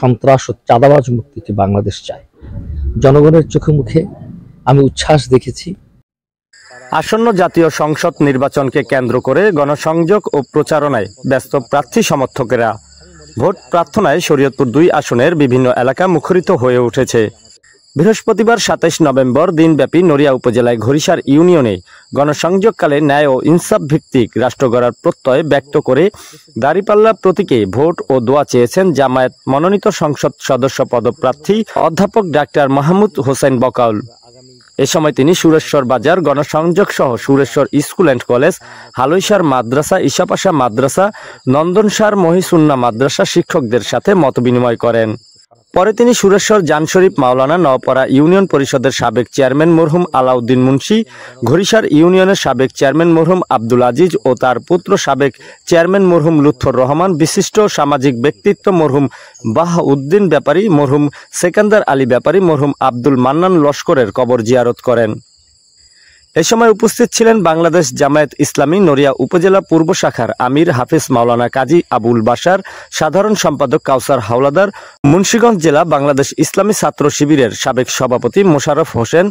সন্ত্রাস ও চাঁদাবাজ মুক্ত একটি বাংলাদেশ চাই। জনগণের চোখে মুখে আমি উচ্ছ্বাস দেখেছি। আসন্ন জাতীয় সংসদ নির্বাচনকে কেন্দ্র করে গণসংযোগ ও প্রচারণায় ব্যস্ত প্রার্থী সমর্থকেরা ভোট প্রার্থনায় শরীয়তপুর ২ আসনের বিভিন্ন এলাকা মুখরিত হয়ে উঠেছে। বৃহস্পতিবার ২৭ নভেম্বর দিনব্যাপী নড়িয়া উপজেলায় ঘড়িসার ইউনিয়নে গণসংযোগকালে ন্যায় ও ইনসাফ ভিত্তিক রাষ্ট্র গড়ার প্রত্যয় ব্যক্ত করে দাঁড়িপাল্লা প্রতীকে ভোট ও দোয়া চেয়েছেন জামায়াত মনোনীত সংসদ সদস্য পদপ্রার্থী অধ্যাপক ডাক্তার মাহমুদ হোসেন বকাউল। এ সময় তিনি সুরেশ্বর বাজার গণসংযোগ সহ Sureshwar school and college, Haloishar মাদ্রাসা, ইশাপাশা মাদ্রাসা, নন্দনসার মহিসুন্না মাদ্রাসা শিক্ষকদের সাথে মতবিনিময় করেন। পরে তিনি সুরেশ্বর জান শরীফ মাওলানা নওপাড়া ইউনিয়ন পরিষদের সাবেক চেয়ারম্যান মরহুম আলাউদ্দিন মুন্সি, ঘড়িসার ইউনিয়নের সাবেক চেয়ারম্যান মরহুম আব্দুল আজিজ ও তার পুত্র সাবেক চেয়ারম্যান মরহুম লুৎফর রহমান, বিশিষ্ট সামাজিক ব্যক্তিত্ব মরহুম বাহাউদ্দিন ব্যাপারী, মরহুম সেকান্দার আলী ব্যাপারী, মরহুম আব্দুল মান্নান লস্করের কবর জিয়ারত করেন। এ সময় উপস্থিত ছিলেন বাংলাদেশ জামায়াত ইসলামী নড়িয়া উপজেলা পূর্ব শাখার আমির হাফেজ মাওলানা কাজী আবুল বাশার, সাধারণ সম্পাদক কাউসার হাওলাদার, মুন্সিগঞ্জ জেলা বাংলাদেশ ইসলামী ছাত্র শিবিরের সাবেক সভাপতি মোশাররফ হোসেন,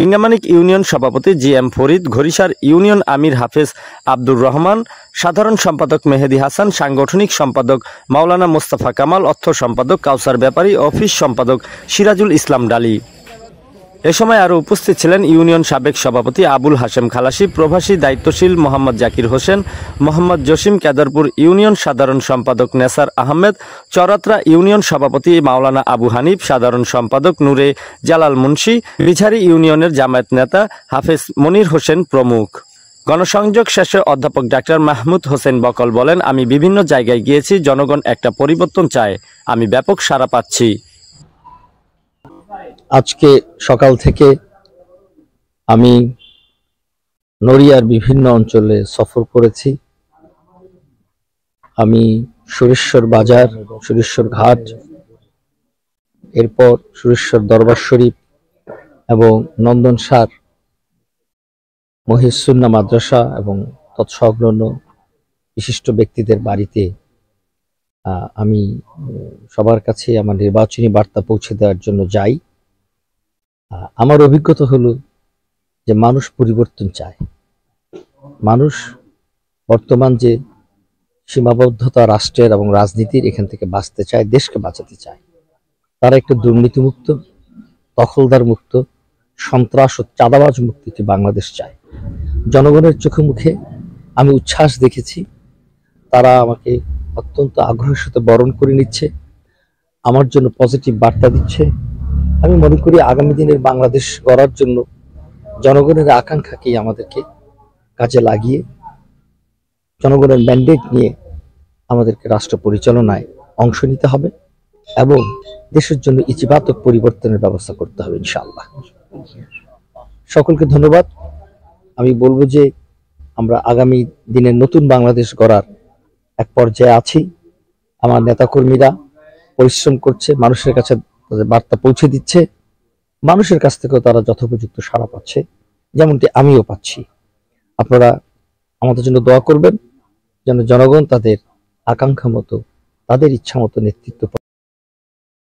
ইংনামানিক ইউনিয়ন সভাপতি G M Farid, Ghorisar union Amir Hafez Abdur Rahman, সাধারণ সম্পাদক মেহেদি হাসান, সাংগঠনিক সম্পাদক মাওলানা মোস্তফা কামাল, অর্থ সম্পাদক কাউসার ব্যাপারী, অফিস সম্পাদক সিরাজুল ইসলাম ডালি। এ সময় আরও উপস্থিত ছিলেন ইউনিয়ন সাবেক সভাপতি আবুল হাশেম খালাসি, প্রবাসী দায়িত্বশীল মোহাম্মদ জাকির হোসেন, মোহাম্মদ জসিম, কেদারপুর ইউনিয়ন সাধারণ সম্পাদক নেসার আহমেদ, চরাত্রা ইউনিয়ন সভাপতি মাওলানা আবু হানিফ, সাধারণ সম্পাদক নূরে জালাল মুন্সি, বিঝারি ইউনিয়নের জামায়াত নেতা হাফেজ মনির হোসেন প্রমুখ। গণসংযোগ শেষে অধ্যাপক ডাক্তার মাহমুদ হোসেন বকল বলেন, আমি বিভিন্ন জায়গায় গিয়েছি, জনগণ একটা পরিবর্তন চায়, আমি ব্যাপক সাড়া পাচ্ছি। আজকে সকাল থেকে আমি নড়িয়ার বিভিন্ন অঞ্চলে সফর করেছি। আমি সুরেশ্বর বাজার, সুরেশ্বর ঘাট, এরপর সুরেশ্বর দরবার শরীফ এবং নন্দনসার মহিসুন্না মাদ্রাসা এবং তৎসংলগ্ন বিশিষ্ট ব্যক্তিদের বাড়িতে আমি সবার কাছে আমার নির্বাচনী বার্তা পৌঁছে দেওয়ার জন্য যাই। আমার অভিজ্ঞতা হলো যে মানুষ পরিবর্তন চায়। মানুষ বর্তমান যে সীমাবদ্ধতা রাষ্ট্রের এবং রাজনীতির, এখান থেকে বাঁচতে চায়, দেশকে বাঁচাতে চায়। তারা একটা দুর্নীতিমুক্ত, দখলদার মুক্ত, সন্ত্রাস ও চাঁদাবাজ মুক্ত একটি বাংলাদেশ চায়। জনগণের চোখে মুখে আমি উচ্ছ্বাস দেখেছি। তারা আমাকে অত্যন্ত আগ্রহের সাথে বরণ করে নিচ্ছে, আমার জন্য পজিটিভ বার্তা দিচ্ছে। আমি মনে করি আগামী দিনের বাংলাদেশ গড়ার জন্য জনগণের আকাঙ্ক্ষাকেই আমাদেরকে কাজে লাগিয়ে জনগণের ম্যান্ডেট নিয়ে আমাদেরকে রাষ্ট্র পরিচালনায় অংশ নিতে হবে এবং দেশের জন্য ইতিবাচক পরিবর্তনের ব্যবস্থা করতে হবে ইনশাআল্লাহ। সকলকে ধন্যবাদ। আমি বলবো যে আমরা আগামী দিনের নতুন বাংলাদেশ গড়ার এক পর্যায়ে আছি। আমার নেতাকর্মীরা পরিশ্রম করছে, মানুষের কাছে তাদের বার্তা পৌঁছে দিচ্ছে, মানুষের কাছ থেকেও তারা যথোপযুক্ত সাড়া পাচ্ছে, যেমনটি আমিও পাচ্ছি। আপনারা আমাদের জন্য দোয়া করবেন যেন জনগণ তাদের আকাঙ্ক্ষা মতো, তাদের ইচ্ছা মতো নেতৃত্ব